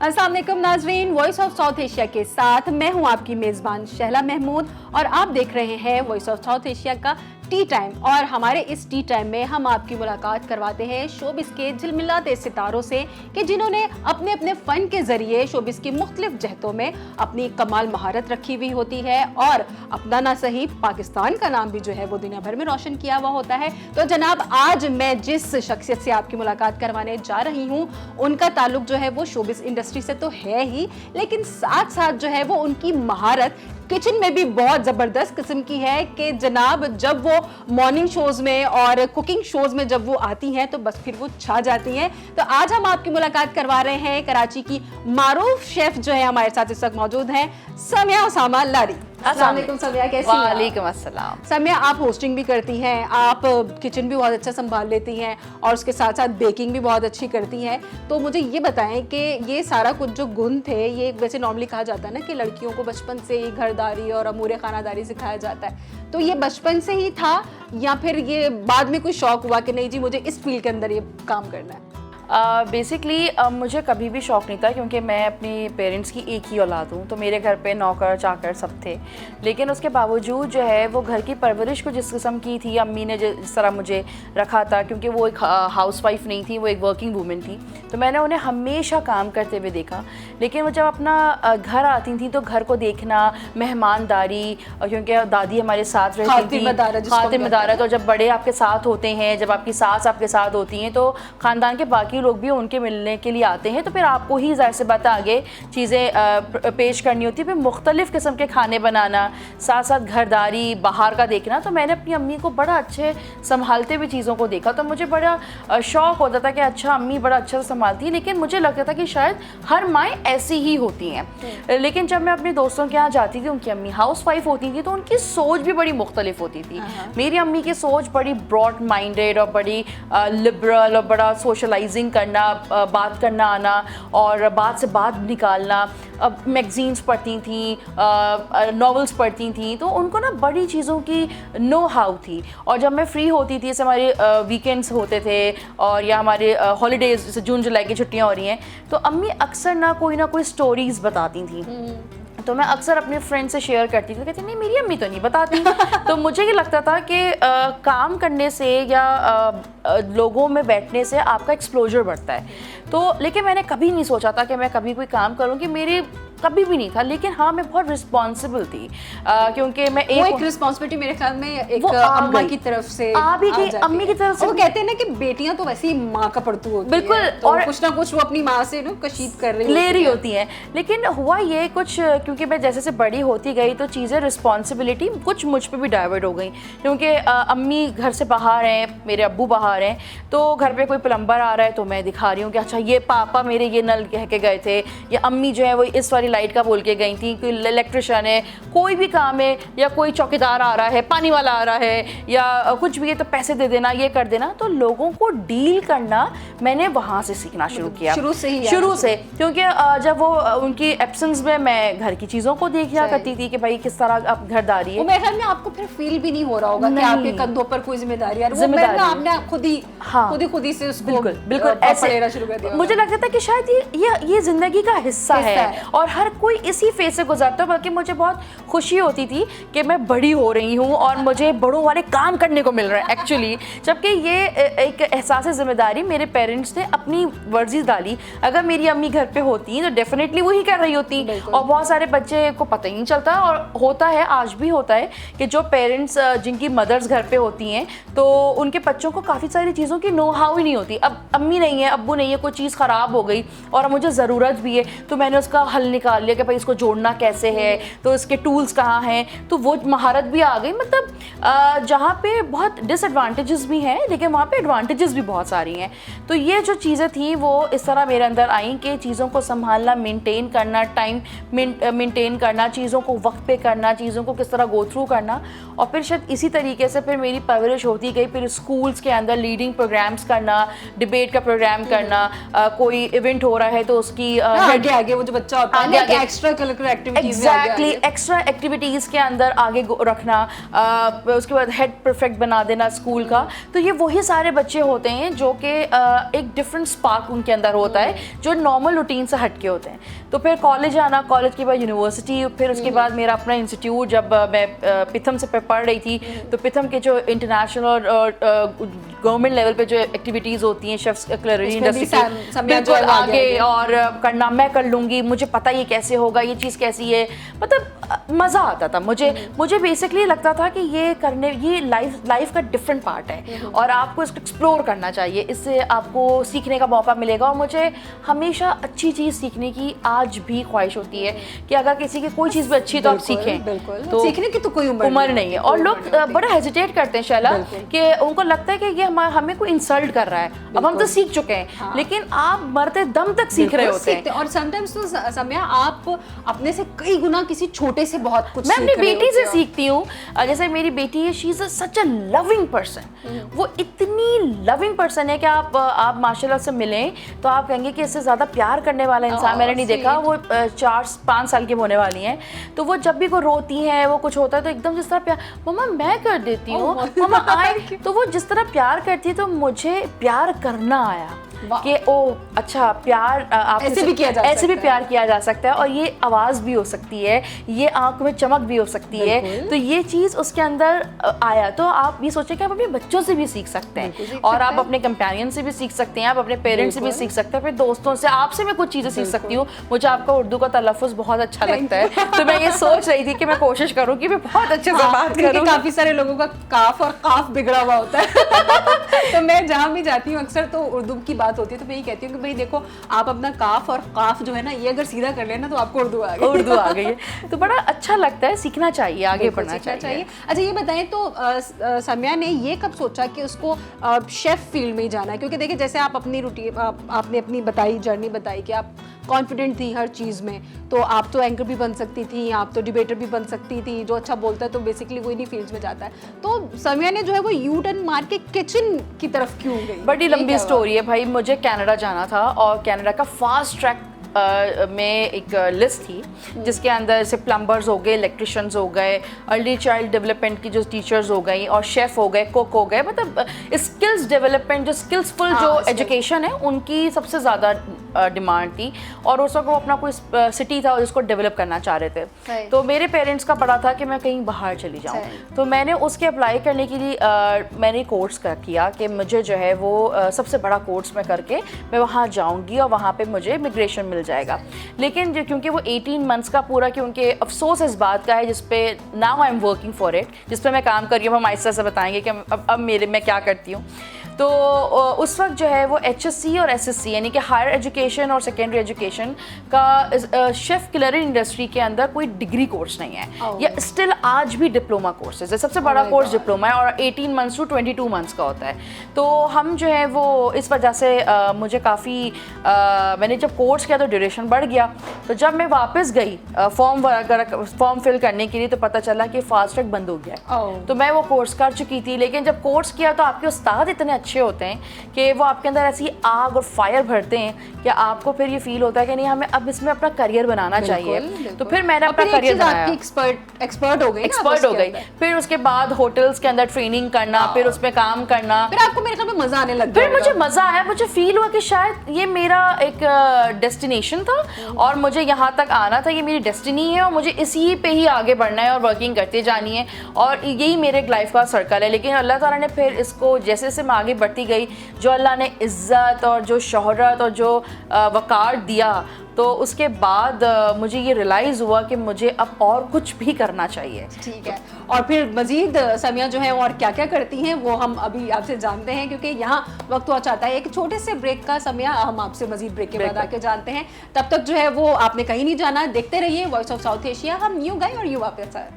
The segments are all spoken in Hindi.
अस्सलाम वालेकुम नाजरीन, वॉइस ऑफ साउथ एशिया के साथ मैं हूं आपकी मेज़बान शहला महमूद और आप देख रहे हैं वॉइस ऑफ साउथ एशिया का टी टाइम। और हमारे इस टी टाइम में हम आपकी मुलाकात करवाते हैं शोबिस के झिलमिलाते सितारों से कि जिन्होंने अपने अपने फ़न के ज़रिए शोबिस की मुख्तलिफ जहतों में अपनी कमाल महारत रखी हुई होती है और अपना ना सही पाकिस्तान का नाम भी जो है वो दुनिया भर में रोशन किया हुआ होता है। तो जनाब, आज मैं जिस शख्सियत से आपकी मुलाकात करवाने जा रही हूँ उनका ताल्लुक जो है वो शोबिस इंडस्ट्री से तो है ही, लेकिन साथ साथ जो है वो उनकी महारत किचन में भी बहुत ज़बरदस्त किस्म की है कि जनाब जब वो मॉर्निंग शोज़ में और कुकिंग शोज़ में जब वो आती हैं तो बस फिर वो छा जाती हैं। तो आज हम आपकी मुलाकात करवा रहे हैं कराची की मारूफ शेफ जो है हमारे साथ इस वक्त मौजूद हैं, समिया उसामा लारी। अस्सलाम वालेकुम समिया, कैसी हैं? वालेकुम अस्सलाम। समिया, आप होस्टिंग भी करती हैं, आप किचन भी बहुत अच्छा संभाल लेती हैं और उसके साथ साथ बेकिंग भी बहुत अच्छी करती हैं। तो मुझे ये बताएं कि ये सारा कुछ जो गुण थे, ये वैसे नॉर्मली कहा जाता है ना कि लड़कियों को बचपन से ही घरदारी और अमूरे खानादारी सिखाया जाता है, तो ये बचपन से ही था या फिर ये बाद में कोई शौक हुआ कि नहीं जी मुझे इस फील्ड के अंदर ये काम करना है? बेसिकली मुझे कभी भी शौक़ नहीं था क्योंकि मैं अपनी पेरेंट्स की एक ही औलाद हूँ, तो मेरे घर पे नौकर चाकर सब थे। लेकिन उसके बावजूद जो है वो घर की परवरिश को जिस किस्म की थी, अम्मी ने जिस तरह मुझे रखा था, क्योंकि वो एक हाउसवाइफ नहीं थी, वो एक वर्किंग वूमेन थी, तो मैंने उन्हें हमेशा काम करते हुए देखा। लेकिन वो जब अपना घर आती थी तो घर को देखना, मेहमानदारी, क्योंकि दादी हमारे साथ रहती थी, खातिमदारत, तो जब बड़े आपके साथ होते हैं, जब आपकी सास आपके साथ होती हैं तो ख़ानदान के बाकी लोग भी उनके मिलने के लिए आते हैं, तो फिर आपको ही ज़ाहिर सी बात आगे चीज़ें पेश करनी होती है। फिर मुख्तलिफ़ किस्म के खाने बनाना, साथ साथ घरदारी, बाहर का देखना, तो मैंने अपनी अम्मी को बड़ा अच्छे संभालते हुए चीज़ों को देखा, तो मुझे बड़ा शौक़ होता था कि अच्छा अम्मी बड़ा अच्छा संभालती है। लेकिन मुझे लगता था कि शायद हर माएँ ऐसी ही होती हैं। लेकिन जब मैं अपने दोस्तों के यहाँ जाती थी, उनकी अम्मी हाउस वाइफ होती थी, तो उनकी सोच भी बड़ी मुख्तलिफ होती थी। मेरी अम्मी की सोच बड़ी ब्रॉड माइंडेड और बड़ी लिबरल और बड़ा सोशलाइजिंग करना, बात करना आना और बात से बात निकालना। अब मैगजीन्स पढ़ती थी, नॉवेल्स पढ़ती थी, तो उनको ना बड़ी चीज़ों की नो हाउ थी। और जब मैं फ्री होती थी, जैसे हमारे वीकेंड्स होते थे और या हमारे हॉलीडेज़, जैसे जून जुलाई की छुट्टियां हो रही हैं, तो अम्मी अक्सर ना कोई स्टोरीज़ बताती थी। तो मैं अक्सर अपने फ्रेंड से शेयर करती थी, तो कहती नहीं मेरी अम्मी तो नहीं बताती। तो मुझे ये लगता था कि काम करने से या लोगों में बैठने से आपका एक्सपोजर बढ़ता है। तो लेकिन मैंने कभी नहीं सोचा था कि मैं कभी कोई काम करूँगी, मेरे कभी भी नहीं था। लेकिन हाँ, मैं बहुत रिस्पॉन्सिबल थी क्योंकि मैं एक रिस्पॉन्सिबिलिटी मेरे ख्याल में एक अम्मा की तरफ से आ भी गई, अम्मी की तरफ से। वो कहते हैं ना कि बेटियां तो वैसे ही माँ का पड़तू होती बिल्कुल है, तो और कुछ ना कुछ वो अपनी माँ से कशीद कर रही होती हैं। लेकिन हुआ ये कुछ, क्योंकि मैं जैसे से बड़ी होती गई तो चीज़ें रिस्पॉन्सिबिलिटी कुछ मुझ पर भी डाइवर्ट हो गई, क्योंकि अम्मी घर से बाहर हैं, मेरे अब्बू बाहर हैं, तो घर पे कोई प्लम्बर आ रहा है तो मैं दिखा रही हूँ कि अच्छा ये पापा मेरे ये नल कह के गए थे, या अम्मी जो है वो इस वाली लाइट का बोल के गई थी, कोई इलेक्ट्रिशियन है, कोई भी काम है, या कोई चौकीदार आ रहा है, पानी वाला आ रहा है, या कुछ भी है तो पैसे दे देना, ये कर देना। तो लोगों को डील करना मैंने वहाँ से सीखना शुरू किया, शुरू से क्योंकि जब वो उनकी एब्सेंस में मैं घर की चीज़ों को देखा करती थी कि भाई किस तरह अब घरदारी है। मेरे ख्याल में आपको फिर फील भी नहीं हो रहा होगा कि आपके कंधों पर कोई जिम्मेदारी है, आपने खुद ही से उसको बिल्कुल ऐसे लेना शुरू कर दिया। मुझे लगता था कि शायद ये जिंदगी का हिस्सा है और हर कोई इसी फेज से गुजरता है। बल्कि मुझे बहुत खुशी होती थी कि मैं बड़ी हो रही हूँ और मुझे बड़ों वाले काम करने को मिल रहा है एक्चुअली, जबकि ये एक एहसास जिम्मेदारी मेरे पेरेंट्स ने अपनी वर्जी डाली। अगर मेरी अम्मी घर पे होती तो डेफिनेटली वही कर रही होती। और बहुत सारे बच्चे को पता ही नहीं चलता, और होता है, आज भी होता है कि जो पेरेंट्स जिनकी मदर्स घर पे होती हैं तो उनके बच्चों को काफ़ी सारी चीज़ों की नो हाउ ही नहीं होती। अब अम्मी नहीं है, अब्बू नहीं है, कोई चीज़ ख़राब हो गई और मुझे ज़रूरत भी है, तो मैंने उसका हल निकाल लिया कि भाई इसको जोड़ना कैसे है, तो इसके टूल्स कहाँ हैं, तो वो महारत भी आ गई। मतलब जहाँ पे बहुत डिसएडवांटेजेस भी हैं लेकिन वहाँ पे एडवांटेजेस भी बहुत सारी हैं। तो ये जो चीज़ें थी वो इस तरह मेरे अंदर आई कि चीज़ों को संभालना, मेंटेन करना, टाइम मेंटेन करना, चीज़ों को वक्त पे करना, चीज़ों को किस तरह गो थ्रू करना। और फिर शायद इसी तरीके से फिर मेरी परवरिश होती गई। फिर स्कूल्स के अंदर लीडिंग प्रोग्राम्स करना, डिबेट का प्रोग्राम करना, कोई इवेंट हो रहा है तो उसकी आगे वो जो बच्चा होता है extra curricular activities, exactly activities के अंदर आगे रखना, उसके बाद हेड परफेक्ट बना देना स्कूल का। तो ये वही सारे बच्चे होते हैं जो कि एक डिफरेंट स्पार्क उनके अंदर होता है जो नॉर्मल रूटीन से हट के होते हैं। तो फिर कॉलेज आना, कॉलेज के बाद यूनिवर्सिटी, फिर उसके बाद मेरा अपना इंस्टीट्यूट, जब मैं पिथम से पढ़ रही थी तो पिथम के जो इंटरनेशनल और गवर्नमेंट लेवल पे जो एक्टिविटीज़ होती हैं शेफ्स क्लरिनी इंडस्ट्री बिल्कुल आगे और करना, मैं कर लूँगी, मुझे पता ये कैसे होगा, ये चीज़ कैसी है, मतलब मज़ा आता था मुझे बेसिकली लगता था कि ये लाइफ का डिफरेंट पार्ट है और आपको इसको एक्सप्लोर करना चाहिए, इससे आपको सीखने का मौका मिलेगा। और मुझे हमेशा अच्छी चीज़ सीखने की आज भी ख्वाहिश होती है कि अगर किसी की कोई चीज़ भी अच्छी तो आप सीखें, तो सीखने की तो कोई उम्र नहीं है। और लोग बड़ा हेजिटेट करते हैं शैला कि उनको लगता है कि ये हमें कोई इंसल्ट कर रहा है, अब हम तो सीख चुके हैं, लेकिन आप मरते दम तक सीख रहे होते हैं। और समटाइम्स तो सम्या आप अपने से कई गुना किसी छोटे से बहुत कुछ मैं अपनी बेटी से सीखती हूँ। जैसे मेरी बेटी है, she is such a loving person, वो इतनी लविंग पर्सन है कि आप माशाल्लाह से मिलें तो आप कहेंगे कि इससे ज़्यादा प्यार करने वाला इंसान मैंने नहीं देखा। वो 4-5 साल की होने वाली हैं, तो वो जब भी वो रोती है, वो कुछ होता है तो एकदम जिस तरह प्यार, मम्मा मैं कर देती हूँ, मम्मा आए, तो वो जिस तरह प्यार करती है तो मुझे प्यार करना आया कि ओ अच्छा प्यार आप ऐसे भी किया जा ऐसे भी प्यार किया जा सकता है, और ये आवाज़ भी हो सकती है, ये आंख में चमक भी हो सकती है, तो ये चीज़ उसके अंदर आया। तो आप ये सोचें कि आप अपने बच्चों से भी सीख सकते हैं और आप अपने कंपेनियन से भी सीख सकते हैं, आप अपने पेरेंट्स से भी सीख सकते हैं, अपने दोस्तों से, आपसे मैं कुछ चीज़ें सीख सकती हूँ। मुझे आपका उर्दू का तलफ़ुज़ बहुत अच्छा लगता है, तो मैं ये सोच रही थी कि मैं कोशिश करूँ कि मैं बहुत अच्छे से बात करूँ। काफ़ी सारे लोगों का काफ और काफ बिगड़ा हुआ होता है तो मैं जहाँ भी जाती हूँ अक्सर तो उर्दू की बात होती है तो मैं ये कहती हूँ कि भाई देखो आप अपना काफ और काफ जो है ना ये अगर सीधा कर लेना तो आपको उर्दू आ गई है। तो बड़ा अच्छा लगता है, सीखना चाहिए, आगे बढ़ना चाहिए। अच्छा ये बताएं तो सम्या ने ये कब सोचा कि उसको शेफ फील्ड में ही जाना है? क्योंकि देखिए जैसे आप अपनी रूटीन आपने अपनी जर्नी बताई कि आप कॉन्फिडेंट थी हर चीज़ में, तो आप तो एंकर भी बन सकती थी, आप तो डिबेटर भी बन सकती थी, जो अच्छा बोलता है तो बेसिकली वो इन्हीं फील्ड्स में जाता है। तो सम्या ने जो है वो यू टर्न मार के किचन की तरफ क्यों गई? बड़ी लंबी स्टोरी है भाई। मुझे कनाडा जाना था और कनाडा का फास्ट ट्रैक में एक लिस्ट थी जिसके अंदर से प्लम्बर्स हो गए, इलेक्ट्रिशियंस हो गए, अर्ली चाइल्ड डेवलपमेंट की जो टीचर्स हो गई और शेफ़ हो गए, कुक हो गए, मतलब स्किल्स डेवलपमेंट जो स्किल्सफुल जो एजुकेशन है उनकी सबसे ज़्यादा डिमांड थी। और उस वक्त वो अपना कोई सिटी था जिसको डेवलप करना चाह रहे थे। तो मेरे पेरेंट्स का बड़ा था कि मैं कहीं बाहर चली जाऊँ, तो मैंने उसके अप्लाई करने के लिए मैंने कोर्स किया कि मुझे जो है वो सबसे बड़ा कोर्स में करके मैं वहाँ जाऊँगी और वहाँ पर मुझे इमिग्रेशन मिल जाएगा। लेकिन जो क्योंकि वो 18 मंथ्स का पूरा, क्योंकि अफसोस इस बात का है जिस पे now I am working for it, जिस पे मैं काम कर रही हूँ, हम आहिस्ता से बताएंगे कि अब मैं क्या करती हूँ। तो उस वक्त जो है वो HSC और SSC यानी कि हायर एजुकेशन और सेकेंडरी एजुकेशन का शेफ़ क्लरिन इंडस्ट्री के अंदर कोई डिग्री कोर्स नहीं है, या स्टिल आज भी डिप्लोमा कोर्सेज है। सबसे बड़ा कोर्स डिप्लोमा है और 18 मंथ्स टू 22 मंथ्स का होता है। तो हम जो है वो इस वजह से मुझे काफ़ी मैंने जब कोर्स किया तो ड्यूरेशन बढ़ गया। तो जब मैं वापस गई फॉर्म फिल करने के लिए तो पता चला कि फास्ट ट्रैक बंद हो गया। तो मैं वो कोर्स कर चुकी थी, लेकिन जब कोर्स किया तो आपके उस्ताद इतने अच्छे होते हैं कि वो आपके अंदर ऐसी आग और फायर भरते हैं कि आपको फिर ये फील होता है कि नहीं हमें अब इसमें अपना करियर बनाना चाहिए। तो फिर मैंने अपना करियर बनाया, एक्सपर्ट हो गई। फिर उसके बाद होटल्स के अंदर ट्रेनिंग करना, फिर उसमें काम करना, फिर आपको मेरे ख्याल में मजा आने लग गया। फिर मुझे मजा आया, मुझे फील हुआ कि शायद ये मेरा एक डेस्टिनेशन था और मुझे यहाँ तक आना था, ये मेरी डेस्टिनी है और मुझे इसी पे ही आगे बढ़ना है और वर्किंग करते जानी है और यही मेरे लाइफ का सर्कल है। लेकिन अल्लाह ताला ने फिर इसको जैसे जैसे मैं आगे बढ़ती गई, जो अल्लाह ने इज़्ज़त और जो शोहरत और जो वक़ार दिया, तो उसके बाद मुझे ये रियलाइज़ हुआ कि मुझे अब और कुछ भी करना चाहिए। ठीक है, और फिर मज़ीद समिया जो है और क्या क्या करती हैं वो हम अभी आपसे जानते हैं, क्योंकि यहाँ वक्त हुआ चाहता है एक छोटे से ब्रेक का। समिया हम आपसे मज़ीद ब्रेक के बाद आके जानते हैं। तब तक जो है वो आपने कहीं नहीं जाना, देखते रहिए वॉइस ऑफ साउथ एशिया। हम न्यू गाय और यू वापस आए।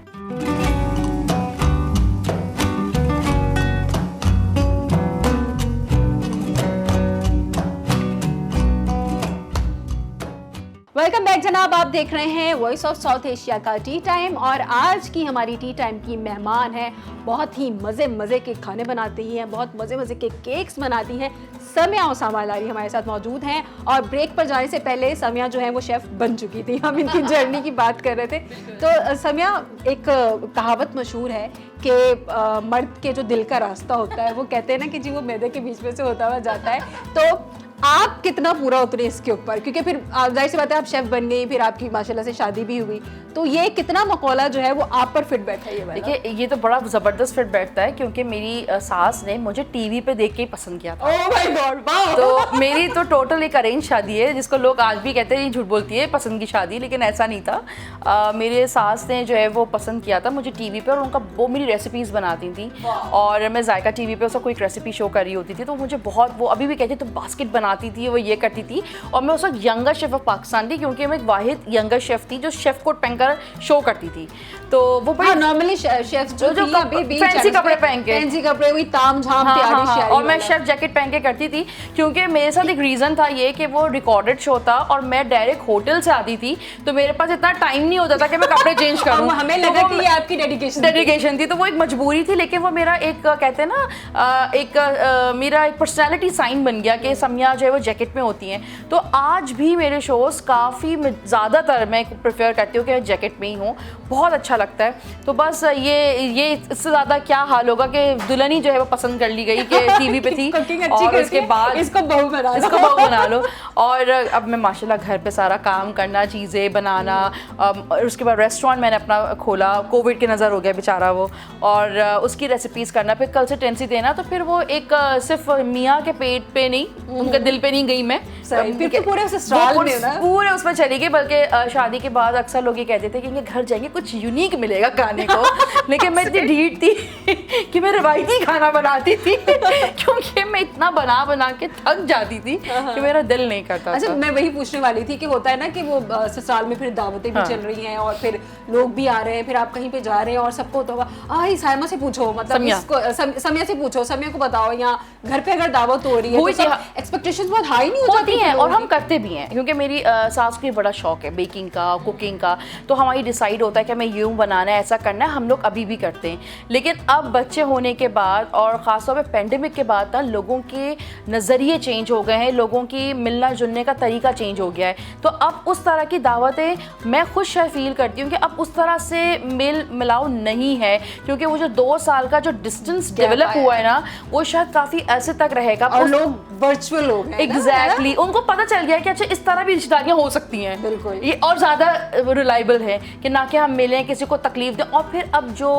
वेलकम बैक जनाब, आप देख रहे हैं वॉइस ऑफ साउथ एशिया का टी टाइम और आज की हमारी टी टाइम की मेहमान है, बहुत ही मज़े के खाने बनाती हैं, बहुत मज़े के केक्स बनाती हैं। समिया ओसामा लारी हमारे साथ मौजूद हैं और ब्रेक पर जाने से पहले समिया जो है वो शेफ़ बन चुकी थी। हम इनकी जर्नी की बात कर रहे थे। तो समिया, एक कहावत मशहूर है कि मर्द के जो दिल का रास्ता होता है वो कहते हैं ना कि जी वो मैदे के बीच में से होता हुआ जाता है। तो आप कितना पूरा उतरे इसके ऊपर, क्योंकि फिर जाहिर सी बात है आप शेफ बन गई, फिर आपकी माशाल्लाह से शादी भी हुई, तो ये कितना मकौला जो है वो आप पर फिट बैठा है? ये वाला देखिए, ये तो बड़ा ज़बरदस्त फिट बैठता है क्योंकि मेरी सास ने मुझे टीवी पे देख के ही पसंद किया था। Oh my God, wow! तो मेरी तो टोटल एक अरेंज शादी है, जिसको लोग आज भी कहते हैं ये झूठ बोलती है पसंद की शादी, लेकिन ऐसा नहीं था। मेरे सास ने जो है वो पसंद किया था मुझे टीवी पे, और उनका वो मेरी रेसिपीज़ बनाती थी और मैं जायका टीवी पे उसका कोई रेसिपी शो कर रही होती थी, तो मुझे बहुत, वो अभी भी कहती तो बास्केट बनाती थी, वो ये करती थी। और मैं उस वक्त यंगर शेफ़ ऑफ पाकिस्तान थी क्योंकि मैं एक वाहिद यंगर शेफ़ थी जो शेफ़ कोट पहनकर शो करती थी। तो वो बड़ी नॉर्मली शेफ जो फैंसी कपड़े पहन के, फैंसी कपड़े, वही ताम झाम तैयारी श्यारी और मैं शेफ जैकेट पहन के करती थी क्योंकि मेरे साथ एक रीज़न था ये कि वो रिकॉर्डेड शो था और मैं डायरेक्ट होटल से आती थी, तो मेरे पास इतना टाइम नहीं होता था कि मैं कपड़े चेंज करूं। हमें लगा कि ये आपकी डेडिकेशन थी, तो वो एक मजबूरी थी, लेकिन वो मेरा एक कहते हैं ना मेरा एक पर्सनैलिटी साइन बन गया कि समिया जो है वो जैकेट में होती हैं। तो आज भी मेरे शोज़ काफ़ी ज़्यादातर मैं प्रेफर करती हूँ कि मैं जैकेट में ही हूँ, बहुत अच्छा लगता है। तो बस ये इससे ज़्यादा क्या हाल होगा कि दुल्हन ही जो है वो पसंद कर ली गई कि टीवी पे थी और उसके बाद इसको बहू बना लो। और अब मैं माशाल्लाह घर पे सारा काम करना, चीज़ें बनाना, और उसके बाद रेस्टोरेंट मैंने अपना खोला, कोविड के नज़र हो गया बेचारा वो, और उसकी रेसिपीज़ करना, फिर कंसिस्टेंसी देना, तो फिर वो एक सिर्फ मियाँ के पेट पे नहीं, उनके दिल पे नहीं गई मैं, फिर पूरे उसमें चली गई। बल्कि शादी के बाद अक्सर लोग ये कहते थे कि इनके घर जाएंगे कुछ यूनिक मिलेगा खाने को, लेकिन मैं इतनी ढीठ थी कि मैं रवायती खाना बनाती थी क्योंकि मैं इतना बना के थक जाती थी कि मेरा दिल नहीं करता। अच्छा, मैं वही पूछने वाली थी कि होता है ना कि वो ससुराल में फिर दावतें भी चल रही हैं और फिर लोग भी आ रहे हैं, फिर आप कहीं पे जा रहे हैं और सबको होता होगा सायमा से पूछो, मतलब इसको समिया से पूछो, समिया को बताओ, यहाँ घर पे अगर दावत हो रही है तो एक्सपेक्टेशंस बहुत हाई नहीं होती हैं, और हम करते भी हैं क्योंकि मेरी सास को बड़ा शौक है बेकिंग का, कुकिंग का, तो हमारी डिसाइड होता है कि हमें यूँ बनाना है, ऐसा करना है, हम लोग अभी भी करते हैं। लेकिन अब बच्चे होने के बाद और ख़ासतौर पे पेंडेमिक के बाद ना लोगों के नज़रिए चेंज हो गए हैं, लोगों की मिलना जुलने का तरीका चेंज हो गया है, तो अब उस तरह की दावतें मैं खुश फील करती हूँ कि अब उस तरह से मेल मिलाव नहीं है, क्योंकि वो जो 2 साल का जो डिस्टेंस डेवलप हुआ है ना, वो शायद काफ़ी ऐसे तक रहेगा और लोग वर्चुअल हो गए। एग्जैक्टली, उनको पता चल गया कि अच्छा इस तरह भी रिश्तेदारियाँ हो सकती हैं, बिल्कुल, ये और ज़्यादा रिलायबल है कि ना कि हम मिलें, किसी को तकलीफ दें। और फिर अब जो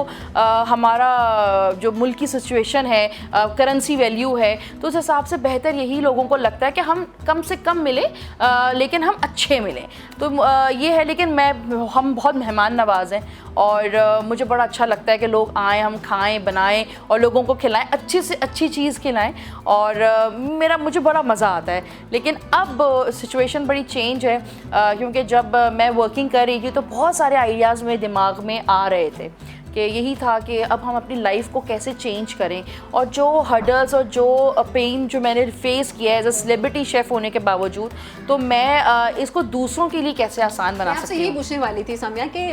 हमारा जो मुल्क की सिचुएशन है, करेंसी वैल्यू है, तो उस हिसाब से बेहतर यही लोगों को लगता है कि हम कम से कम मिलें, लेकिन हम अच्छे मिलें। तो ये है, लेकिन हम बहुत मेहमान नवाज हैं और मुझे बड़ा अच्छा लगता है कि लोग आएँ, हम खाएं, बनाएं और लोगों को खिलाएं, अच्छी से अच्छी चीज़ खिलाएं, और मुझे बड़ा मज़ा आता है। लेकिन अब सिचुएशन बड़ी चेंज है क्योंकि जब मैं वर्किंग कर रही थी तो बहुत सारे आइडियाज़ मेरे दिमाग में आ रहे थे कि यही था कि अब हम अपनी लाइफ को कैसे चेंज करें, और जो हर्डल्स और जो पेन जो मैंने फेस किया है एज अ सेलिब्रिटी शेफ़ होने के बावजूद, तो मैं इसको दूसरों के लिए कैसे आसान बना सकती हूँ। यही पूछने वाली थी समिया कि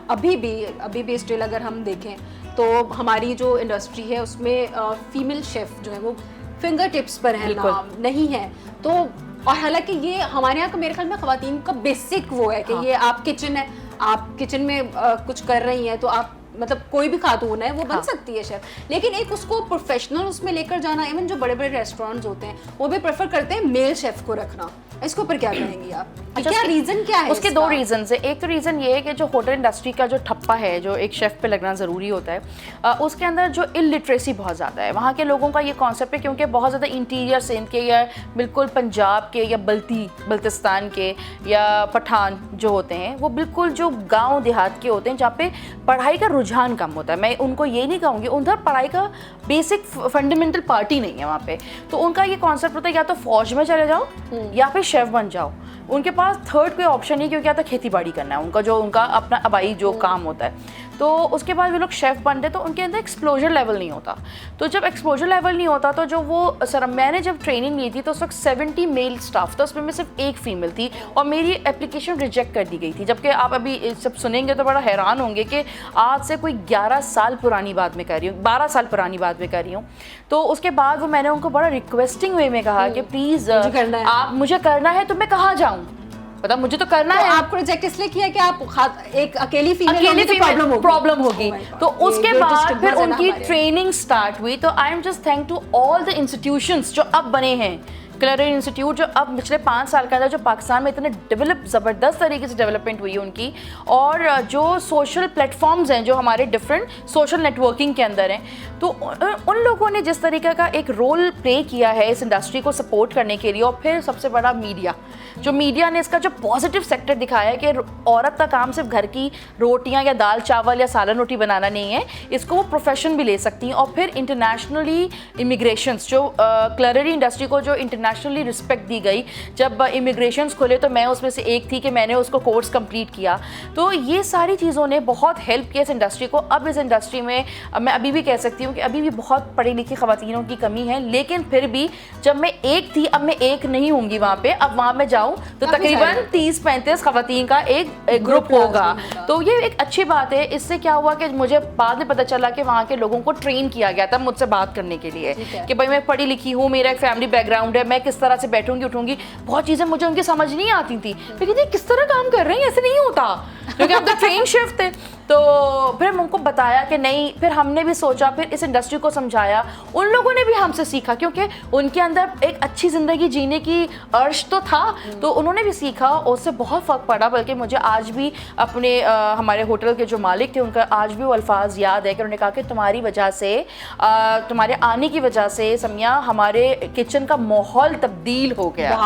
अभी भी स्टिल अगर हम देखें तो हमारी जो इंडस्ट्री है उसमें फीमेल शेफ़ जो है वो फिंगर टिप्स पर है ना, नहीं है। तो और हालांकि ये हमारे यहाँ का मेरे ख्याल में ख़वातीन का बेसिक वो है कि ये आप किचन है, आप किचन में कुछ कर रही हैं तो आप मतलब कोई भी खातून है वो बन सकती है शेफ, लेकिन एक उसको प्रोफेशनल उसमें लेकर जाना, इवन जो बड़े बड़े रेस्टोरेंट्स होते हैं वो भी प्रेफर करते हैं मेल शेफ को रखना। इसके ऊपर क्या कहेंगी आप? अच्छा, क्या रीज़न क्या है? उसके 2 रीज़न है। एक तो रीज़न ये है कि जो होटल इंडस्ट्री का जो ठप्पा है जो एक शेफ़ पे लगना ज़रूरी होता है, उसके अंदर जो इलिटरेसी बहुत ज़्यादा है। वहाँ के लोगों का ये कॉन्सेप्ट है क्योंकि बहुत ज़्यादा इंटीरियर सिंध के या बिल्कुल पंजाब के या बल्तिस्तान के या पठान जो होते हैं वो बिल्कुल जो गाँव देहात के होते हैं जहाँ पे पढ़ाई का रुझान कम होता है। मैं उनको ये नहीं कहूँगी, उधर पढ़ाई का बेसिक फंडामेंटल पार्ट ही नहीं है वहाँ पे, तो उनका ये कॉन्सेप्ट होता है या तो फौज में चले जाओ या फिर शेफ़ बन जाओ। उनके पास थर्ड कोई ऑप्शन नहीं, क्योंकि या तो खेती बाड़ी करना है उनका, जो उनका अपना आबाई जो काम होता है। तो उसके बाद वो लोग शेफ़ बनते तो उनके अंदर एक्सपोजर लेवल नहीं होता। तो जब एक्सपोजर लेवल नहीं होता तो जो वो सर मैंने जब ट्रेनिंग ली थी तो उस वक्त 70 मेल स्टाफ था, उसमें सिर्फ एक फ़ीमेल थी और मेरी एप्लीकेशन रिजेक्ट कर दी गई थी। जबकि आप अभी सब सुनेंगे तो बड़ा हैरान होंगे कि आज से कोई 11 साल पुरानी बात मैं कर रही हूँ, 12 साल पुरानी बात मैं कर रही हूँ। तो उसके बाद वो मैंने उनको बड़ा रिक्वेस्टिंग वे में कहा कि प्लीज़ आप मुझे करना है तो मैं कहाँ जाऊँ, मतलब मुझे तो करना है। आपको रिजेक्ट इसलिए किया कि आप एक अकेली फीमेल प्रॉब्लम होगी। तो उसके बाद फिर उनकी ट्रेनिंग स्टार्ट हुई। तो I am just thank to all the institutions जो अब बने हैं, क्लरिन इंस्टीट्यूट जो अब पिछले 5 साल के अंदर जो पाकिस्तान में इतने ज़बरदस्त तरीके से डेवलपमेंट हुई है उनकी, और जो सोशल प्लेटफॉर्म्स हैं जो हमारे डिफरेंट सोशल नेटवर्किंग के अंदर हैं, तो उन लोगों ने जिस तरीके का एक रोल प्ले किया है इस इंडस्ट्री को सपोर्ट करने के लिए। और फिर सबसे बड़ा मीडिया, जो मीडिया ने इसका जो पॉजिटिव सेक्टर दिखाया है कि औरत का काम सिर्फ घर की रोटियां या दाल चावल या सालन रोटी बनाना नहीं है, इसको वो प्रोफेशन भी ले सकती हैं। और फिर इंटरनेशनली इमिग्रेशंस जो क्लरिन इंडस्ट्री को जो इंटरनेशनली रिस्पेक्ट दी गई, जब इमिग्रेशंस खुले तो मैं उसमें से एक थी कि मैंने उसको कोर्स कंप्लीट किया। तो ये सारी चीज़ों ने बहुत हेल्प किया इस इंडस्ट्री को। अब इस इंडस्ट्री में मैं अभी भी कह सकती हूँ कि अभी भी बहुत पढ़ी लिखी ख़वातीनों की कमी है, लेकिन फिर भी जब मैं एक थी अब मैं एक नहीं होंगी वहाँ पे। अब वहाँ मैं जाऊँ तो तकरीबन 30-35 ख़वातीन का एक ग्रुप होगा। तो ये एक अच्छी बात है। इससे क्या हुआ कि मुझे बाद में पता चला कि वहाँ के लोगों को ट्रेन किया गया था मुझसे बात करने के लिए कि भाई मैं पढ़ी लिखी हूँ, मेरा एक फैमिली बैकग्राउंड है, मैं किस तरह से बैठूंगी उठूंगी। बहुत चीज़ें मुझे उनकी समझ नहीं आती थी, लेकिन किस तरह काम कर रहे हैं, ऐसे नहीं होता, क्योंकि हम तो ट्रेन शिफ्ट थे। तो फिर हम उनको बताया कि नहीं, फिर हमने भी सोचा, फिर इस इंडस्ट्री को समझाया, उन लोगों ने भी हमसे सीखा क्योंकि उनके अंदर एक अच्छी ज़िंदगी जीने की अर्श तो था, तो उन्होंने भी सीखा और उससे बहुत फ़र्क पड़ा। बल्कि मुझे आज भी अपने हमारे होटल के जो मालिक थे उनका आज भी वो अल्फाज याद है कि उन्होंने कहा कि तुम्हारी वजह से, तुम्हारे आने की वजह से समिया हमारे किचन का माहौल तब्दील हो गया।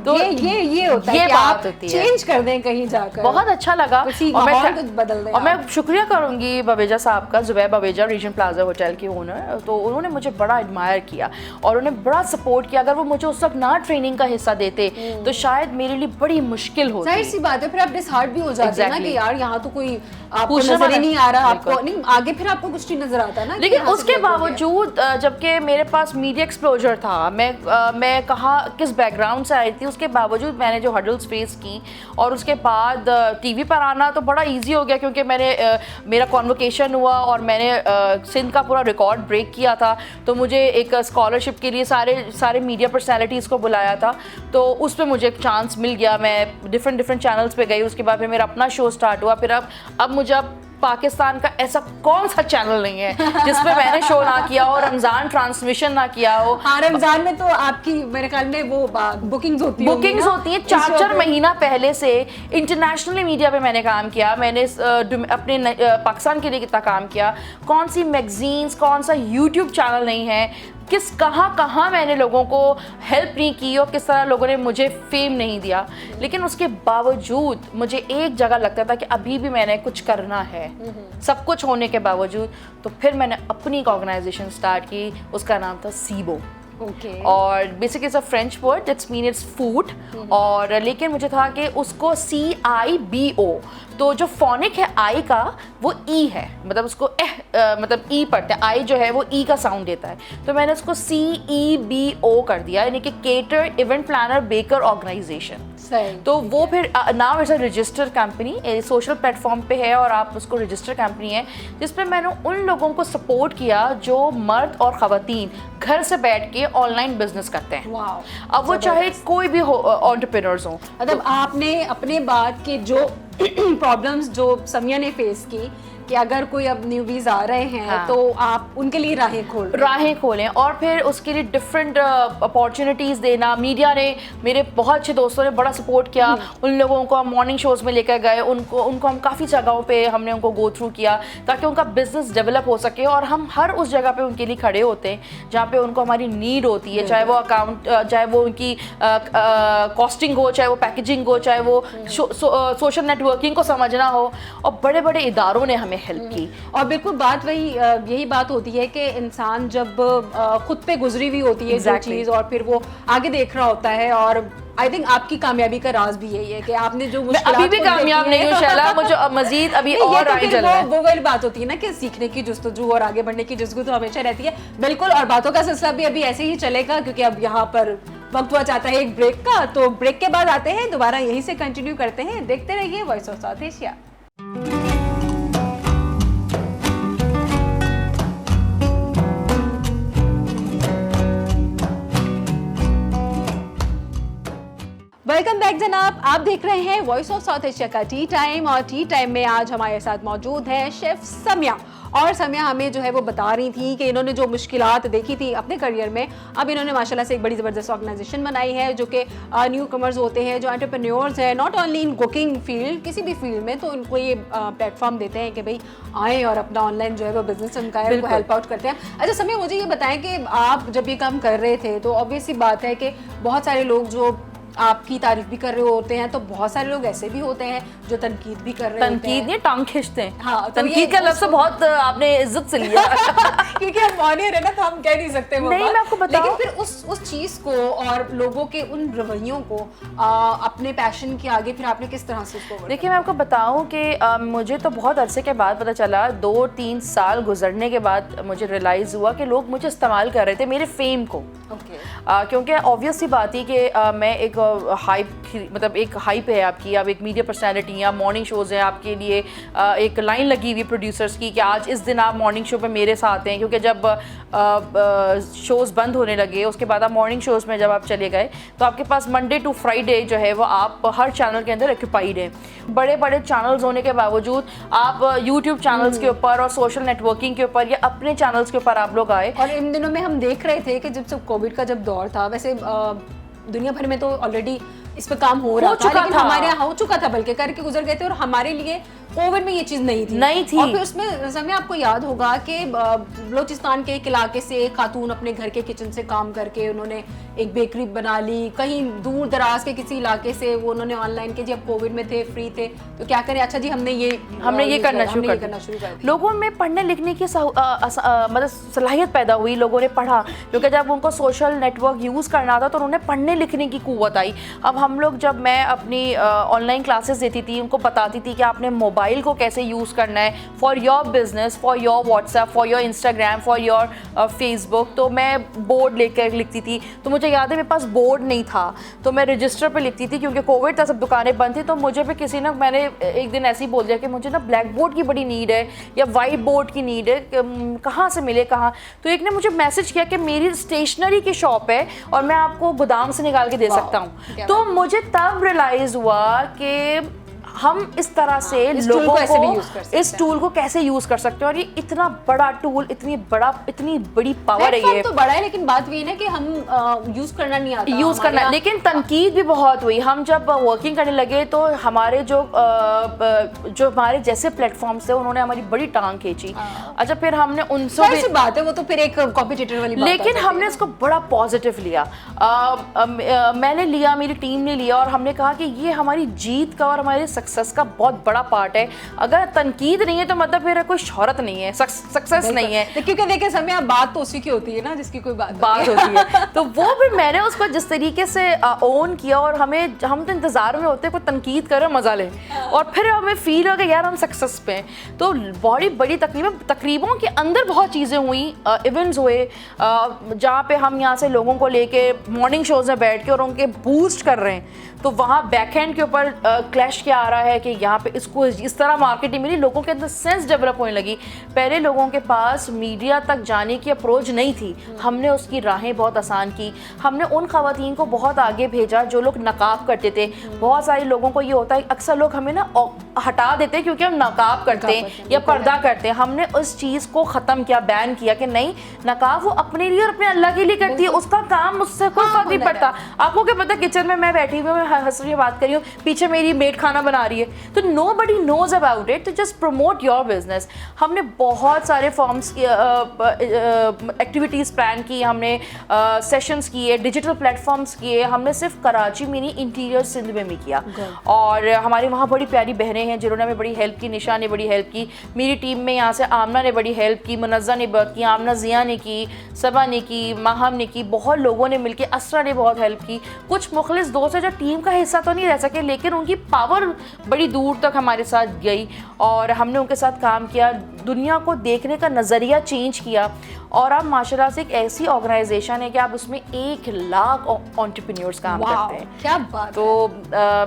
तो ये होता है कि आप चेंज कर दें कहीं जाकर। बहुत अच्छा लगा और मैं शुक्रिया करूंगी बवेजा साहब का, Zubair Baweja, Region Plaza Hotel के ओनर। तो उन्होंने मुझे बड़ा एडमायर किया और उन्होंने बड़ा सपोर्ट किया। अगर वो मुझे उस वक्त ना ट्रेनिंग का हिस्सा देते तो शायद मेरे लिए बड़ी मुश्किल होती। जाहिर सी बात है, फिर आप डिसहार्ट भी हो जाते हैं ना कि यार यहाँ तो कोई आपको नजर ही नहीं आ रहा, आपको नहीं आगे फिर आपको कुछ नहीं नजर आता ना। लेकिन उसके बावजूद जबकि मेरे पास मीडिया एक्सपोजर था, मैं कहाँ किस बैकग्राउंड से आई थी, उसके बावजूद मैंने जो हर्डल्स फेस की और उसके बाद टीवी पर आना तो बड़ा इजी हो गया क्योंकि मेरा कॉन्वोकेशन हुआ और मैंने सिंध का पूरा रिकॉर्ड ब्रेक किया था। तो मुझे एक स्कॉलरशिप के लिए सारे मीडिया पर्सनैलिटीज़ को बुलाया था, तो उस पर मुझे एक चांस मिल गया। मैं डिफरेंट चैनल्स पे गई, उसके बाद फिर मेरा अपना शो स्टार्ट हुआ। फिर अब मुझे पाकिस्तान का ऐसा कौन सा चैनल नहीं है जिस पे मैंने शो ना किया हो, रमज़ान ट्रांसमिशन ना किया हो। हाँ, रमज़ान में तो आपकी मेरे ख्याल में वो बुकिंग्स होती हैं 4 महीना पहले से। इंटरनेशनली मीडिया पे मैंने काम किया, मैंने अपने पाकिस्तान के लिए कितना काम किया, कौन सी मैगजीन्स, कौन सा यूट्यूब चैनल नहीं है, कहाँ मैंने लोगों को हेल्प नहीं की और किस तरह लोगों ने मुझे फेम नहीं दिया। लेकिन उसके बावजूद मुझे एक जगह लगता था कि अभी भी मैंने कुछ करना है, सब कुछ होने के बावजूद। तो फिर मैंने अपनी एक ऑर्गेनाइजेशन स्टार्ट की, उसका नाम था सीबो। और basically it's a French word, it's mean its food. और लेकिन मुझे था कि उसको CIBO, तो जो फोनिक है आई का वो ई है, मतलब उसको मतलब ई पढ़ते हैं, आई जो है वो ई का साउंड देता है, तो मैंने उसको CEBO कर दिया, यानी कि cater event planner baker organisation. तो वो फिर now it's a registered company, social platform पे है और आप उसको रजिस्टर्ड कंपनी है, जिसपे मैंने उन लोगों को सपोर्ट किया जो मर्द और ख़वातीन घर से बैठ के ऑनलाइन बिजनेस करते हैं। अब वो चाहे कोई भी हो, एंटरप्रेन्योर्स हो। मतलब आपने अपने बात के जो प्रॉब्लम्स जो समिया ने फेस की कि अगर कोई अब न्यूबीज आ रहे हैं, हाँ, तो आप उनके लिए राहें खोलें और फिर उसके लिए डिफरेंट अपॉर्चुनिटीज़ देना। मीडिया ने, मेरे बहुत अच्छे दोस्तों ने बड़ा सपोर्ट किया, उन लोगों को हम मॉर्निंग शोज़ में लेकर गए, उनको हम काफ़ी जगहों पे हमने उनको गो थ्रू किया ताकि उनका बिजनेस डेवलप हो सके। और हम हर उस जगह पे उनके लिए खड़े होते हैं जहाँ पे उनको हमारी नीड होती है, चाहे वो अकाउंट, चाहे वो उनकी कॉस्टिंग हो, चाहे वो पैकेजिंग हो, चाहे वो सोशल नेटवर्किंग को समझना हो। और बड़े बड़े इदारों ने हमें मैंने हेल्प की। और बिल्कुल बात वही यही बात होती है कि इंसान जब खुद पे गुजरी हुई होती है जो चीज़, और फिर वो आगे देख रहा होता है। और आई थिंक आपकी कामयाबी का राज भी यही है कि आपने जो मुश्किलात अभी भी कामयाब नहीं हूँ शैला, मुझे मजीद अभी और आगे चलना है। वो वाली बात होती है ना कि सीखने की जुस्तजू और आगे बढ़ने की जुस्तजू तो हमेशा रहती है। बिल्कुल, और बातों का सिलसिला भी अभी ऐसे ही चलेगा क्योंकि अब यहाँ पर वक्त हुआ चाहता है एक ब्रेक का। तो ब्रेक के बाद आते हैं दोबारा, यहीं से कंटिन्यू करते हैं। देखते रहिए voice of south Asia. Welcome back जनाब, आप देख रहे हैं वॉइस ऑफ साउथ एशिया का टी टाइम। और टी टाइम में आज हमारे साथ मौजूद है शेफ समया। और समया हमें जो है वो बता रही थी कि इन्होंने जो मुश्किलात देखी थी अपने करियर में, अब इन्होंने माशाल्लाह से एक बड़ी ज़बरदस्त ऑर्गेनाइजेशन बनाई है जो कि न्यू कमर्स होते हैं, जो एंटरप्रेन्योर्स हैं, not only in cooking field, किसी भी फील्ड में, तो उनको ये प्लेटफॉर्म देते हैं कि भाई आएँ और अपना ऑनलाइन जो है वो बिजनेस उनका है उनको हेल्प आउट करते हैं। अच्छा समया, मुझे ये बताएं कि आप जब ये काम कर रहे थे तो ऑब्वियस सी बात है कि बहुत सारे लोग जो आपकी तारीफ भी कर रहे होते हैं, तो बहुत सारे लोग ऐसे भी होते हैं जो तनकीद भी कर रहे होते हैं। तनकीद नहीं, टांग खींचते हैं। हाँ, तो तनकीद का लफ्ज़ बहुत आपने इज्जत से लिया क्योंकि हम ऑनियर है ना, तो हम कह नहीं सकते वो नहीं, बात। मैं आपको बताऊं, लेकिन फिर उस चीज को और लोगों के उन रवैयों को अपने पैशन के आगे फिर आपने किस तरह से उसको? देखिए मैं आपको बताऊं कि मुझे तो बहुत अरसे के बाद पता चला, 2-3 साल गुजरने के बाद मुझे रियलाइज़ हुआ कि लोग मुझे इस्तेमाल कर रहे थे मेरे फेम को। क्योंकि ऑब्वियस सी बात ही कि मैं एक मतलब एक हाइप है आपकी, आप एक मीडिया पर्सनैलिटी हैं, मॉर्निंग शोज़ हैं आपके लिए, एक लाइन लगी हुई प्रोड्यूसर्स की कि आज इस दिन आप मॉर्निंग शो पे मेरे साथ हैं। क्योंकि जब शोज़ बंद होने लगे उसके बाद आप मॉर्निंग शोज़ में जब आप चले गए तो आपके पास मंडे टू फ्राइडे जो है वो आप हर चैनल के अंदर ऑक्यूपाइड हैं। बड़े बड़े चैनल्स होने के बावजूद आप यूट्यूब चैनल्स के ऊपर और सोशल नेटवर्किंग के ऊपर या अपने चैनल्स के ऊपर आप लोग आए। और इन दिनों में हम देख रहे थे कि जब कोविड का जब दौर था, वैसे दुनिया भर में तो ऑलरेडी इस पे काम हो रहा था, लेकिन हमारे यहाँ हो चुका था, बल्कि करके गुजर गए थे। और हमारे लिए कोविड में ये चीज़ नहीं थी। और फिर उसमें समय आपको याद होगा कि बलोचिस्तान के एक इलाके से एक खातून अपने घर के किचन से काम करके उन्होंने एक बेकरी बना ली। कहीं दूर दराज के किसी इलाके से वो उन्होंने ऑनलाइन के, जब कोविड में थे, फ्री थे, तो क्या करें, अच्छा जी हमने ये करना शुरू कर। लोगों में पढ़ने लिखने की मतलब सलाहियत पैदा हुई, लोगों ने पढ़ा, क्योंकि जब उनको सोशल नेटवर्क यूज़ करना था तो उन्होंने पढ़ने लिखने की कुव्वत आई। अब हम लोग, जब मैं अपनी ऑनलाइन क्लासेस देती थी, उनको बताती थी कि आपने मोबाइल को कैसे यूज़ करना है for your business, for your WhatsApp, for your Instagram, for your Facebook, तो मैं बोर्ड लेकर लिखती थी। तो मुझे याद है मेरे पास बोर्ड नहीं था तो मैं रजिस्टर पे लिखती थी, क्योंकि कोविड था, सब दुकानें बंद थी। तो मुझे भी किसी ने, मैंने एक दिन ऐसे ही बोल दिया कि मुझे ना ब्लैक बोर्ड की बड़ी नीड है या वाइट बोर्ड की नीड है, कहाँ से मिले, कहाँ। तो एक ने मुझे मैसेज किया कि मेरी स्टेशनरी की शॉप है और मैं आपको गोदाम से निकाल के दे सकता हूँ। तो मुझे तब रियलाइज़ हुआ कि हम इस तरह से लोगों को इस टूल को कैसे यूज कर सकते हैं। और ये इतना बड़ा टूल, इतनी बड़ी पावर है। ये तो बड़ा है, लेकिन बात वही ना कि हम यूज करना नहीं आता, यूज करना। लेकिन तनकीद भी बहुत हुई। हम जब वर्किंग करने लगे तो हमारे जो हमारे जैसे प्लेटफॉर्म्स थे उन्होंने हमारी बड़ी टांग खींची। अच्छा, फिर हमने उनसे भी बात है, वो तो फिर एक कॉम्पिटिटर वाली बात, लेकिन हमने इसको बड़ा पॉजिटिव लिया। मैंने लिया, मेरी टीम ने लिया, और हमने कहा कि ये हमारी जीत का और हमारे सक्सेस का बहुत बड़ा पार्ट है। अगर तनकीद नहीं है तो मतलब फिर कोई शोहरत नहीं है, सक्सेस नहीं है। क्योंकि देखिए समय बात तो उसी की होती है ना जिसकी कोई बात होती है। तो वो भी मैंने उसको जिस तरीके से ओन किया, और हम तो इंतजार में होते हैं कोई तनकीद करे, मजा ले, और फिर हमें फील हो गया यार हम सक्सेस पे हैं। तो बड़ी तकरीबों के अंदर बहुत चीज़ें हुई, इवेंट्स हुए जहाँ पे हम यहाँ से लोगों को लेके मॉर्निंग शोज में बैठ के और उनके बूस्ट कर रहे हैं। तो वहाँ बैकएंड के ऊपर क्लैश क्या आ रहा है कि यहाँ पे इसको इस तरह मार्केटिंग मिली, लोगों के अंदर सेंस डेवलप होने लगी। पहले लोगों के पास मीडिया तक जाने की अप्रोच नहीं थी, हमने उसकी राहें बहुत आसान की। हमने उन खवातीन को बहुत आगे भेजा जो लोग नकाब करते थे। बहुत सारे लोगों को ये होता है, अक्सर लोग हमें ना हटा देते हैं क्योंकि हम नकाब करते हैं या पर्दा करते हैं। हमने उस चीज़ को ख़त्म किया, बैन किया कि नहीं, नकाब वो अपने लिए और अपने अल्लाह के लिए करती है, उसका काम मुझसे कोई फर्क नहीं पड़ता। आपको क्या पता, किचन में मैं बैठी हुई, मैं हंस रही हूँ, बात कर रही हूँ, पीछे मेरी मेड खाना बना रही है, तो nobody knows about it, तो just promote your business। हमने बहुत सारे फॉर्म्स एक्टिविटीज़ प्लान की, हमने सेशंस किए, डिजिटल प्लेटफॉर्म्स किए, हमने सिर्फ कराची में नहीं इंटीरियर सिंध में भी किया। और हमारे वहाँ बड़ी प्यारी बहनें हैं जिन्होंने हमें बड़ी हेल्प की, निशा ने बड़ी हेल्प की, मेरी टीम में यहाँ से आमना ने बड़ी हेल्प की, मुनज़्ज़ा ने बहुत की, आमना ज़िया ने की, सबा ने की, माहम ने की, बहुत लोगों ने मिलकर, असरा ने बहुत हेल्प की। कुछ मुखलिस दोस्त हैं जो टीम का हिस्सा तो नहीं रह सके, लेकिन उनकी पावर बड़ी दूर तक हमारे साथ गई और हमने उनके साथ काम किया, दुनिया को देखने का नज़रिया चेंज किया। और अब माशाल्लाह से एक ऐसी ऑर्गेनाइजेशन है कि आप उसमें 1 लाख एंटरप्रेन्योर्स काम करते हैं। क्या बात तो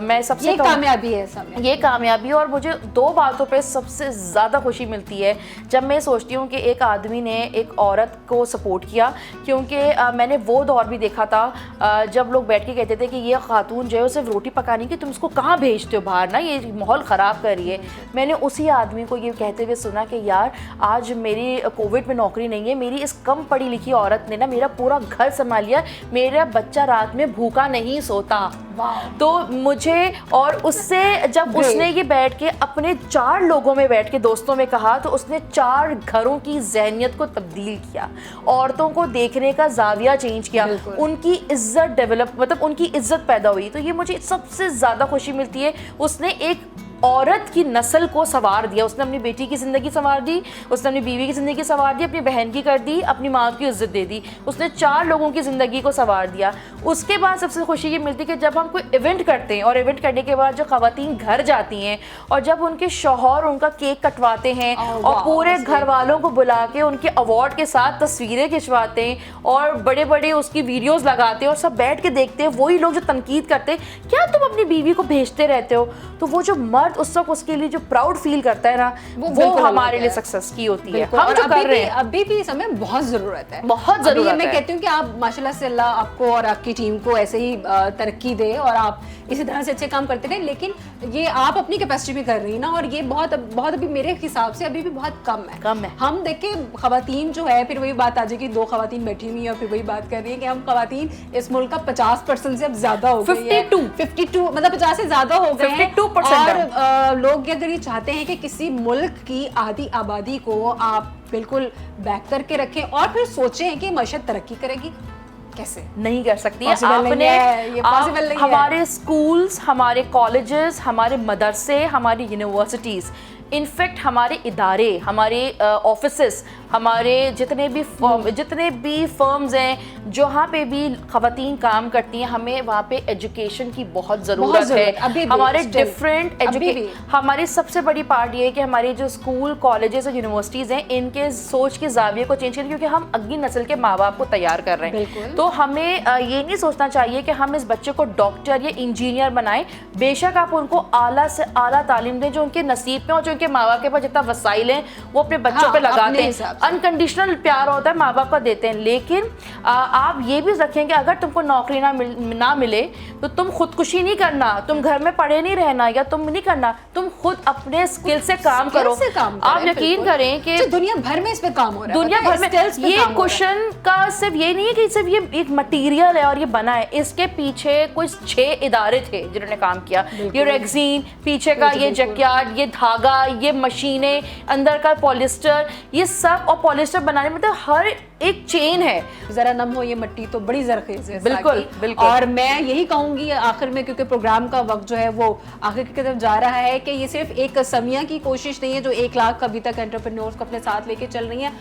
मैं सबसे ये कामयाबी है समय, ये कामयाबी। और मुझे 2 बातों पे सबसे ज़्यादा खुशी मिलती है जब मैं सोचती हूँ कि एक आदमी ने एक औरत को सपोर्ट किया, क्योंकि मैंने वो दौर भी देखा था जब लोग बैठ के कहते थे कि ये खातून जो है सिर्फ रोटी पकाने की, तुम इसको कहाँ भेजते हो बाहर ना, ये माहौल ख़राब कर रही है। मैंने उसी आदमी को ये कहते हुए सुना कि यार आज मेरी कोविड में नौकरी नहीं है, मेरी इस कम पढ़ी लिखी औरत ने ना मेरा पूरा घर संभाल लिया, मेरा बच्चा रात में भूखा नहीं सोता। तो मुझे और उससे जब उसने ये बैठ के अपने 4 लोगों में बैठ के दोस्तों में कहा, तो उसने 4 घरों की ज़हनियत को तब्दील किया, औरतों को देखने का जाविया चेंज किया, उनकी इज्जत डेवलप, मतलब उनकी इज्जत पैदा हुई। तो ये मुझे सबसे ज़्यादा खुशी मिलती है। उसने एक औरत की नस्ल को संवार दिया, उसने अपनी बेटी की ज़िंदगी संवार दी, उसने अपनी बीवी की ज़िंदगी संवार दी, अपनी बहन की कर दी, अपनी माँ की इज्जत दे दी, उसने 4 लोगों की ज़िंदगी को संवार दिया। उसके बाद सबसे खुशी ये मिलती है कि जब हम कोई इवेंट करते हैं और इवेंट करने के बाद जो ख़वातीन घर जाती हैं और जब उनके शौहर उनका केक कटवाते हैं और पूरे घर वालों को बुला के उनके अवार्ड के साथ तस्वीरें खिंचवाते हैं और बड़े बड़े उसकी वीडियोज़ लगाते हैं और सब बैठ के देखते हैं, वही लोग जो तनकीद करते हैं क्या तुम अपनी बीवी को भेजते रहते हो, तो वो जो मर्द उस वक्त उसके लिए जो प्राउड फील करता है ना, वो हमारे लिए सक्सेस की होती है। हम जो कर रहे हैं अभी भी समय बहुत जरूरत है, बहुत जरूरत है। मैं कहती हूँ कि आप माशाल्लाह से अल्लाह आपको और आपकी टीम को ऐसे ही तरक्की दे और आप इसी तरह से अच्छे काम करते रहे, लेकिन ये आप अपनी कैपेसिटी में कर रही ना, और ये बहुत अभी मेरे हिसाब से अभी भी बहुत कम है। हम देखें खवातीन जो है, फिर वही बात आ जाएगी 2 खवातीन बैठी हुई है और फिर वही बात कर रही है कि हम खवातीन इस मुल्क का 50% से अब ज्यादा हो गई है, 52 मतलब 50 से ज्यादा हो गए हैं। 52% और लोग अगर ये चाहते हैं कि किसी मुल्क की आधी आबादी को आप बिल्कुल बैक करके रखें और फिर सोचें कि मशहद तरक्की करेगी, कैसे नहीं कर सकती है आपने। हमारे स्कूल्स, हमारे कॉलेजेस, हमारे मदरसे, हमारी यूनिवर्सिटीज़, इनफैक्ट हमारे इदारे, हमारे ऑफिसेस, हमारे जितने भी फर्म्स हैं जहाँ पे भी खवातीन काम करती हैं, हमें वहाँ पे एजुकेशन की बहुत ज़रूरत है। हमारे डिफरेंट हमारी सबसे बड़ी पार्ट ये है कि हमारे जो स्कूल, कॉलेजेस और यूनिवर्सिटीज़ हैं, इनके सोच के जाविये को चेंज करें, क्योंकि हम अगली नस्ल के माँ बाप को तैयार कर रहे हैं। तो हमें ये नहीं सोचना चाहिए कि हम इस बच्चे को डॉक्टर या इंजीनियर बनाएं। बेशक आप उनको आला से आला तालीम दें जो उनके नसीब में और जो उनके माँ बाप के पास जितना वसाइल हैं वो अपने बच्चों पे लगाते हैं। अनकंडीशनल प्यार होता है माँ बाप का देते हैं, लेकिन आप ये भी रखें कि अगर तुमको नौकरी ना मिले तो तुम खुदकुशी नहीं करना, तुम घर में पड़े नहीं रहना, या तुम नहीं करना, तुम खुद अपने स्किल से काम करो। आप यकीन करें कि दुनिया भर में इस पे काम हो रहा है, दुनिया भर में। ये क्वेश्चन का सिर्फ ये नहीं है कि सिर्फ ये एक मटीरियल है और ये बना है, इसके पीछे कुछ 6 इदारे थे जिन्होंने काम किया। ये रेक्सीन, पीछे का ये जैकयार्ड, ये धागा, ये मशीनें, अंदर का पॉलिस्टर, ये सब, और पॉलिस्टर बनाने में मतलब हर एक चेन है। जरा नम हो ये मिट्टी तो बड़ी जरखेज है। बिल्कुल बिल्कुल। और मैं यही कहूंगी आखिर में, क्योंकि प्रोग्राम का वक्त जो है वो आखिर की तरफ जा रहा है, कि ये सिर्फ एक समिया की कोशिश नहीं है जो 1 लाख अभी तक एंटरप्रेन्योर्स को अपने साथ लेके चल रही है।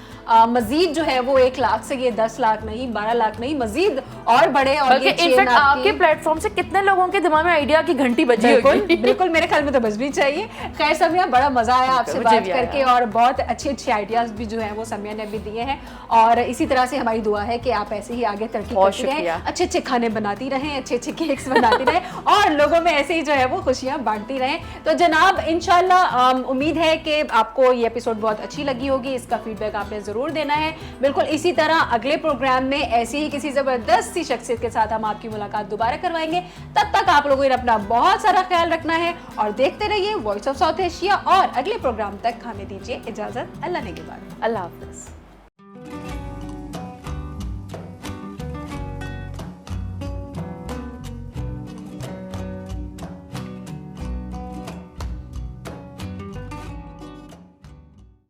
मजीद जो है वो 1 लाख से ये 10 लाख नहीं, 12 लाख नहीं, मजीद और बढ़े। और इनफैक्ट आपके प्लेटफॉर्म से कितने लोगों के दिमाग में आइडिया की घंटी बजी होगी। बिल्कुल, मेरे ख्याल में तो बजनी चाहिए। खैर समिया, बड़ा मजा आया आपसे बात करके, और बहुत अच्छे आइडियाज भी जो है वो समिया ने भी दिए हैं, और इसी तरह से हमारी दुआ है कि आप ऐसे ही आगे तरक्की करती रहें, अच्छे अच्छे खाने बनाती रहें, अच्छे केक्स बनाती रहें और लोगों में ऐसे ही जो है वो खुशियां बांटती रहें। तो जनाब इंशाल्लाह उम्मीद है कि आपको ये एपिसोड बहुत अच्छी लगी होगी, इसका फीडबैक आपने जरूर देना है। बिल्कुल इसी तरह अगले प्रोग्राम में ऐसी ही किसी जबरदस्त सी शख्सियत के साथ हम आपकी मुलाकात दोबारा करवाएंगे। तब तक आप लोगों ने अपना बहुत सारा ख्याल रखना है और देखते रहिए वॉइस ऑफ साउथ एशिया, और अगले प्रोग्राम तक हमें दीजिए इजाजत। अल्लाह ने के बाद, अल्लाह हाफिज़।